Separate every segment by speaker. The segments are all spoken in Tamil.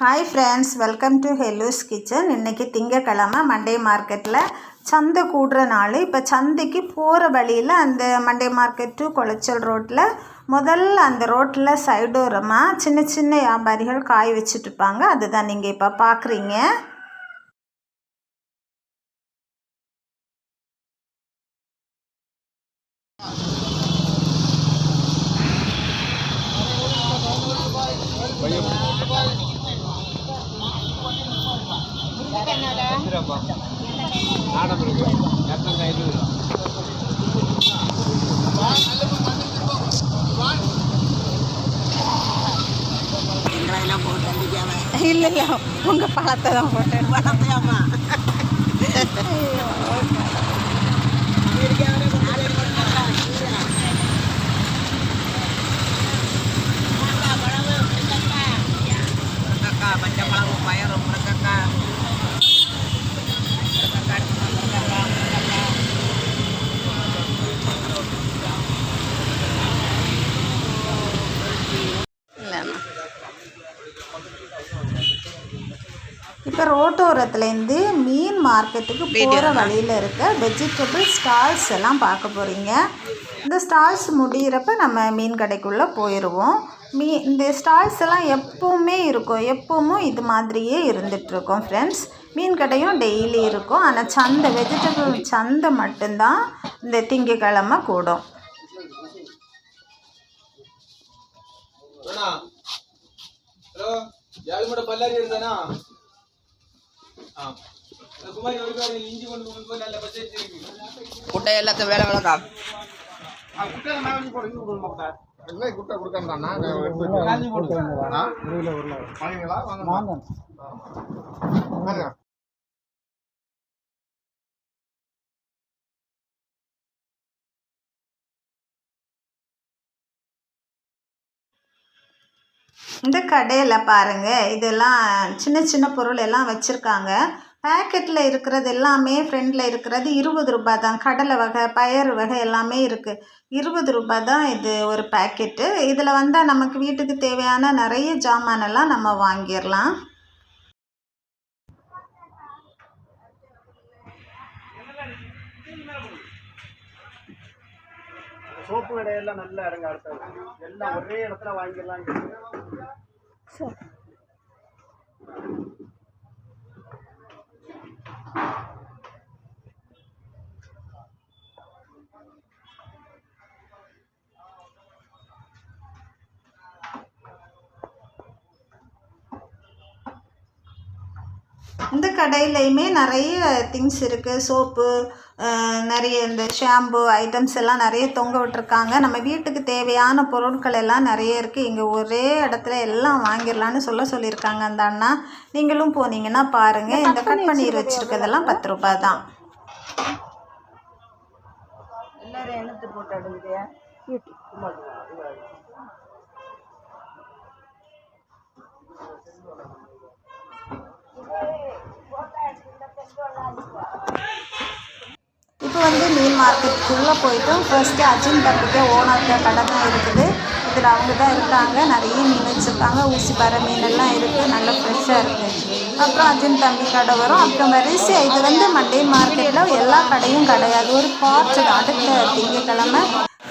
Speaker 1: ஹாய் ஃப்ரெண்ட்ஸ், வெல்கம் டு ஹெல்லூஸ் கிச்சன். இன்றைக்கி திங்கக்கிழமை மண்டே மார்க்கெட்டில் சந்தை கூடுற நாள். இப்போ சந்தைக்கு போகிற வழியில் அந்த மண்டே மார்க்கெட் டு குளச்சல் ரோட்டில் முதல்ல அந்த ரோட்டில் சைடோரமாக சின்ன சின்ன வியாபாரிகள் காய் வச்சுட்ருப்பாங்க. அதுதான் நீங்கள் இப்போ பார்க்குறீங்க. இல்லை இல்லை, உங்கள் பழத்தை தான் போட்டேன். பழத்தையாமா? பச்சைப்பழம், பயறு, முருங்கக்காய், இப்போ ரோட்டோரத்துலேருந்து மீன் மார்க்கெட்டுக்கு போகிற வழியில் இருக்க வெஜிடபிள் ஸ்டால்ஸ் எல்லாம் பார்க்க போகிறீங்க. இந்த ஸ்டால்ஸ் முடிகிறப்ப நம்ம மீன் கடைக்குள்ளே போயிடுவோம். இந்த ஸ்டால்ஸ் எல்லாம் எப்போவுமே இருக்கும், எப்பவும் இது மாதிரியே இருந்துகிட்ருக்கோம் ஃப்ரெண்ட்ஸ். மீன் கடையும் டெய்லி இருக்கும். ஆனால் சந்தை, வெஜிடபிள் சந்தை மட்டும்தான் இந்த திங்கக்கிழமை கூடும்.
Speaker 2: குட்டை எல்லாத்தையும் வேலை விளக்கா
Speaker 3: குட்டை கொடுக்கறா
Speaker 1: இந்த கடையில் பாருங்கள், இதெல்லாம் சின்ன சின்ன பொருள் எல்லாம் வச்சுருக்காங்க. பேக்கெட்டில் இருக்கிறது எல்லாமே, ஃப்ரெண்டில் இருக்கிறது 20 ரூபா தான். கடலை வகை, பயறு வகை எல்லாமே இருக்குது. 20 ரூபா தான் இது ஒரு பேக்கெட்டு. இதில் வந்தால் நமக்கு வீட்டுக்கு தேவையான நிறைய ஜாமானெல்லாம் நம்ம வாங்கிடலாம்.
Speaker 3: சோப்பு கடையெல்லாம் நல்லா இறங்க எல்லாம் ஒரே இடத்துல வாங்கிடலாம்.
Speaker 1: இந்த கடையிலையுமே நிறைய திங்ஸ் இருக்குது. சோப்பு, நிறைய இந்த ஷாம்பு ஐட்டம்ஸ் எல்லாம் நிறைய தொங்க விட்டுருக்காங்க. நம்ம வீட்டுக்கு தேவையான பொருட்கள் எல்லாம் நிறைய இருக்குது. இங்கே ஒரே இடத்துல எல்லாம் வாங்கிடலான்னு சொல்லியிருக்காங்க அந்த அண்ணா. நீங்களும் போனீங்கன்னா பாருங்கள். இந்த கட் பன்னீர் வச்சுருக்கிறதெல்லாம் 10 ரூபா தான்.
Speaker 2: எல்லாரும் எண்ணத்து போட்டு அடுங்குதியா?
Speaker 1: இப்போ மீன் மார்க்கெட்டுக்குள்ளே போயிட்டோம். ஃபர்ஸ்ட்டு அஜின் தம்பிக்கு ஓனர்கிட்ட கடை தான் இருக்குது. இதில் அவங்க தான் இருக்காங்க. நிறைய மீன் வச்சுருக்காங்க. ஊசி பாறை மீனெல்லாம் இருக்குது, நல்லா ஃப்ரெஷ்ஷாக இருக்குது. அப்புறம் அஜின் தம்பி கடை வரும். அப்புறம் வரிசை இது மண்டே மார்க்கெட்டில் எல்லா கடையும் கிடையாது. ஒரு பார்ட் அடுத்த திங்கக்கிழமை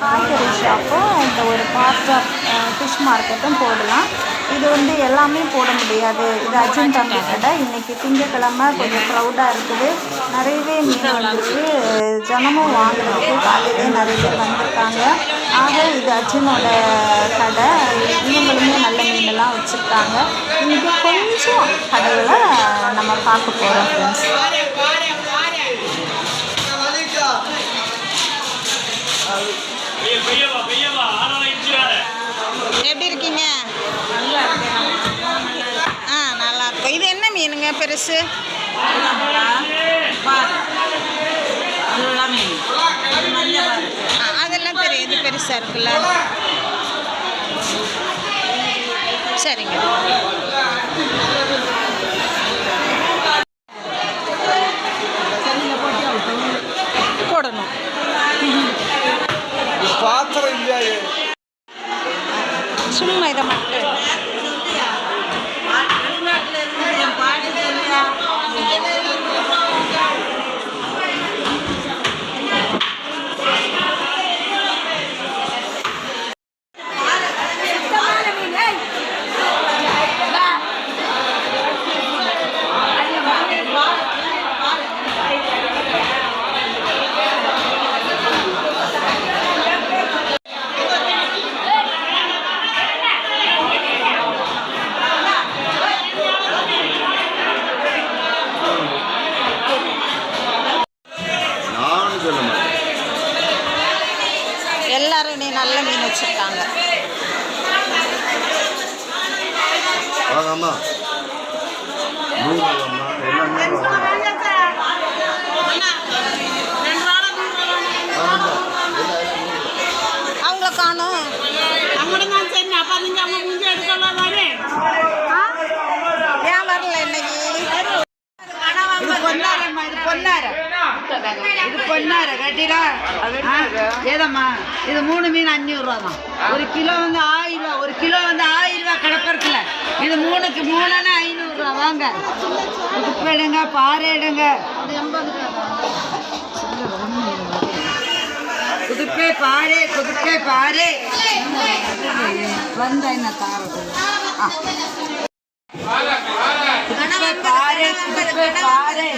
Speaker 1: காய்கறி ஷாப்பும் இந்த ஒரு பார்ட் ஆஃப் ஃபிஷ் மார்க்கெட்டும் போடலாம். இது எல்லாமே போட முடியாது. இது அஜின் தம்பி கடை. இன்றைக்கி திங்கக்கிழமை கொஞ்சம் க்ரௌடாக இருக்குது. நிறையவே மீன் வந்துருக்கு. ஜனமும் வாங்குறதுக்கு காலையிலே நிறைய பேர் வந்திருக்காங்க. ஆக இது அஜினோட கடை. இவங்களுமே நல்ல மீனெல்லாம் வச்சுருக்காங்க. இன்றைக்கி கொஞ்சம் கடைகளை நம்ம பார்க்க போகிறோம் ஃப்ரெண்ட்ஸ். எப்படி இருக்கீங்க? நல்லா இருக்கும். இது என்ன மீனுங்க பெருசு? அதெல்லாம் தெரியும். இது பெருசாக இருக்குல்ல. சரிங்க. போடணும்.
Speaker 3: பாத்திரம் இல்லையா?
Speaker 1: சும்மா இதை மட்டும்
Speaker 4: ரூபாம்மா, 100 ரூபாம்மா, எல்லாமே
Speaker 1: அவங்கள காணும். ஏன் வரல இன்னைக்கு?
Speaker 2: இது பொன்னாரம்மா, இது பொன்னார, இது பொன்னார கட்டிடா. ஏதம்மா இது 3 மீன் 500 ரூபா தான். ஒரு கிலோ வந்து 1000 ரூபா, ஒரு கிலோ வந்து 1000 ரூபா கடப்பறத்துல. இது 3க்கு 3னா 500 ரூபா. வாங்க உடுப்பு எடுங்க, பாறை எடுங்க. குதுப்பே பாறை, குதுப்பே பாறை வந்த என்ன தாரது. குதுப்பே பாறை, குதுப்பே பாறை.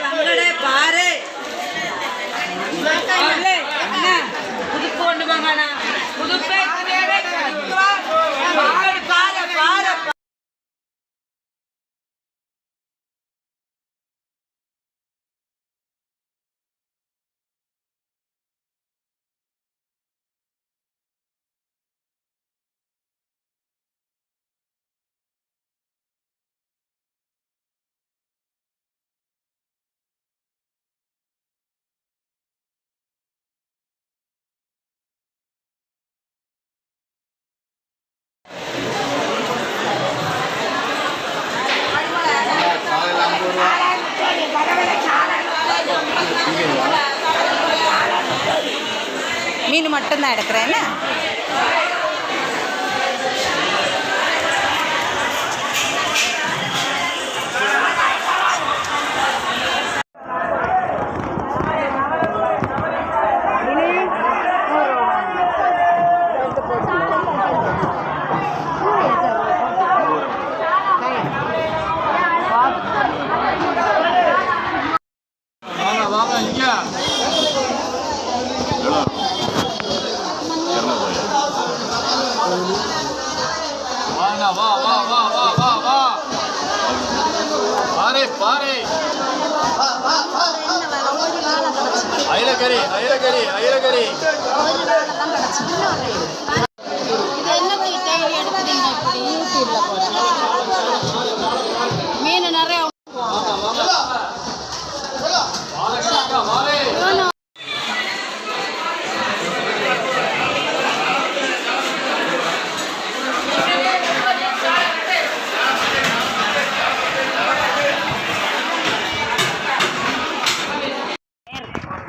Speaker 2: வங்கடே பாறை. புதுப்பு கொண்டு வாங்கண்ணா. புதுப்பே பாறை, பாறை, பாறை.
Speaker 1: மீன் மட்டும்தான் எடுக்கிறேன்னு.
Speaker 4: வாங்க இங்க வாங்க, வா வா வா வா வா வா. பாறை பாறை, ஐலக்கறி ஐலக்கறி ஐலக்கறி.
Speaker 1: மீன் நிறைய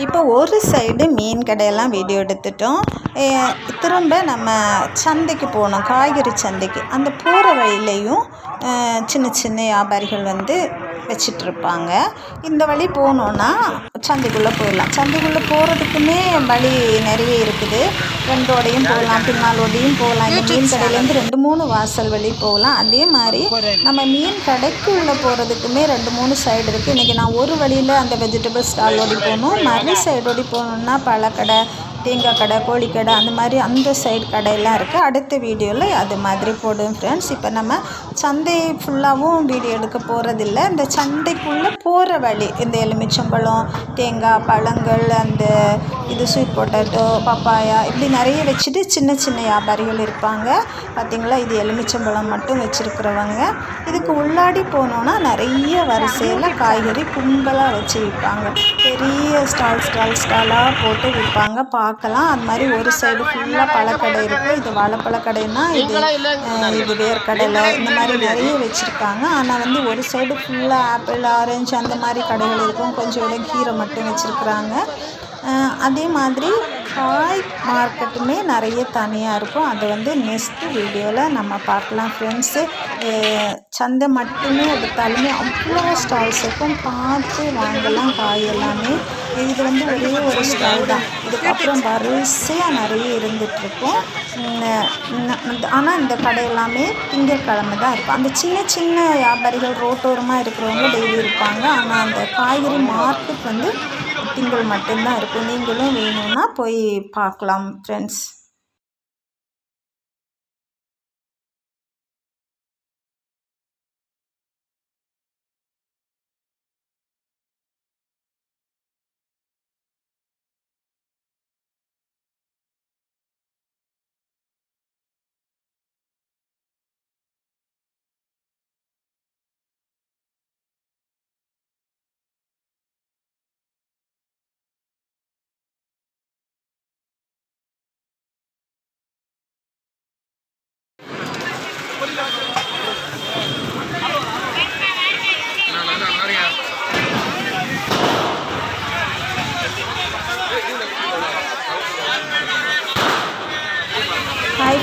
Speaker 1: இப்போ ஒரு சைடு மீன் கடையெல்லாம் வீடியோ எடுத்துட்டோம். திரும்ப நம்ம சந்தைக்கு போனோம், காய்கறி சந்தைக்கு. அந்த போகிற வழியிலையும் சின்ன சின்ன வியாபாரிகள் வந்து வச்சிட்ருப்பாங்க. இந்த வழி போனோன்னா சந்தைக்குள்ளே போயிடலாம். சந்தைக்குள்ளே போகிறதுக்குமே வழி நிறைய இருக்குது. ஃப்ரண்டோடையும் போகலாம், பின்னாலோடையும் போகலாம். இந்த மீன் கடையிலேருந்து 2-3 வாசல் வழி போகலாம். அதே மாதிரி நம்ம மீன் கடைக்குள்ளே போகிறதுக்குமே 2-3 சைடு இருக்குது. இன்றைக்கி நான் ஒரு வழியில் அந்த வெஜிடபிள் ஸ்டாலோடி போகணும், மறு சைடோடி போகணுன்னா பழக்கடை, தேங்காய் கடை, கோழிக்கடை, அந்த மாதிரி அந்த சைடு கடையெல்லாம் இருக்குது. அடுத்த வீடியோவில் அது மாதிரி போடுவேன் ஃப்ரெண்ட்ஸ். இப்போ நம்ம சந்தை ஃபுல்லாகவும் வீடியோ எடுக்க போகிறதில்ல. இந்த சந்தைக்குள்ளே போகிற வழி, இந்த எலுமிச்சம்பழம், தேங்காய், பழங்கள், அந்த இது ஸ்வீட் பொட்டேட்டோ, பப்பாயா, இப்படி நிறைய வச்சுட்டு சின்ன சின்ன வியாபாரிகள் இருப்பாங்க. பார்த்திங்களா, இது எலுமிச்சம்பழம் மட்டும் வச்சுருக்கிறவங்க. இதுக்கு உள்ளாடி போனோன்னா நிறைய வரிசையில் காய்கறி கும்பலாக வச்சு விற்பாங்க. பெரிய ஸ்டாலாக போட்டு விற்பாங்க, பார்க்கலாம். அது மாதிரி ஒரு சைடு ஃபுல்லாக பழக்கடை இருக்குது. இது வாழைப்பழக்கடைன்னா இது வேர்க்கடலை, இந்த மாதிரி நிறைய வச்சுருக்காங்க. ஆனால் வந்து ஒரு சைடு ஃபுல்லாக ஆப்பிள், ஆரஞ்சு அந்த மாதிரி கடைகள் இருக்கும். கொஞ்சம் இடம் கீரை மட்டும் வச்சுருக்குறாங்க. அதே மாதிரி காய் மார்க்கெட்டுமே நிறைய தனியாக இருக்கும். அதை வந்து நெக்ஸ்ட்டு வீடியோவில் நம்ம பார்க்கலாம் ஃப்ரெண்ட்ஸு. சந்தை மட்டுமே எடுத்தாலுமே அவ்வளோ ஸ்டால்ஸ் இருக்கும், பார்த்து வாங்கலாம் காய் எல்லாமே. இது வந்து ஒரே ஒரு ஸ்டால் தான். இதுக்கப்புறம் வரிசையாக நிறைய இருந்துகிட்ருக்கும். ஆனால் இந்த கடை எல்லாமே திங்கட்கிழமை தான் இருக்கும். அந்த சின்ன சின்ன வியாபாரிகள் ரோட்டோரமாக இருக்கிறவங்க டெய்லி இருப்பாங்க. ஆனால் அந்த காய்கறி மார்க்கெட் வந்து திங்கள் மட்டும்தான் இருக்கும். நீங்களும் வேணும்னா போய் பார்க்கலாம் ஃப்ரெண்ட்ஸ்.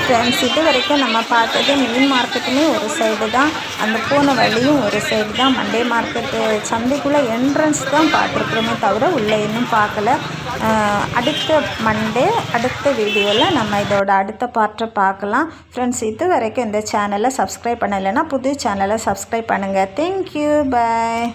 Speaker 1: ஃப்ரெண்ட்ஸ், இது வரைக்கும் நம்ம பார்த்தது மீன் மார்க்கெட்டுமே ஒரு சைடு தான், அந்த போன வழியும் ஒரு சைடு தான். மண்டே மார்க்கெட்டு சந்தைக்குள்ளே என்ட்ரன்ஸ் தான் பார்த்துருக்குறோமே தவிர உள்ளே இன்னும் பார்க்கல. அடுத்த மண்டே அடுத்த வீடியோவில் நம்ம இதோட அடுத்த பார்ட்டை பார்க்கலாம். ஃப்ரெண்ட்ஸ், இது வரைக்கும் இந்த சேனலை சப்ஸ்கிரைப் பண்ணலைன்னா புது சேனலை சப்ஸ்கிரைப் பண்ணுங்கள். தேங்க்யூ, பாய்.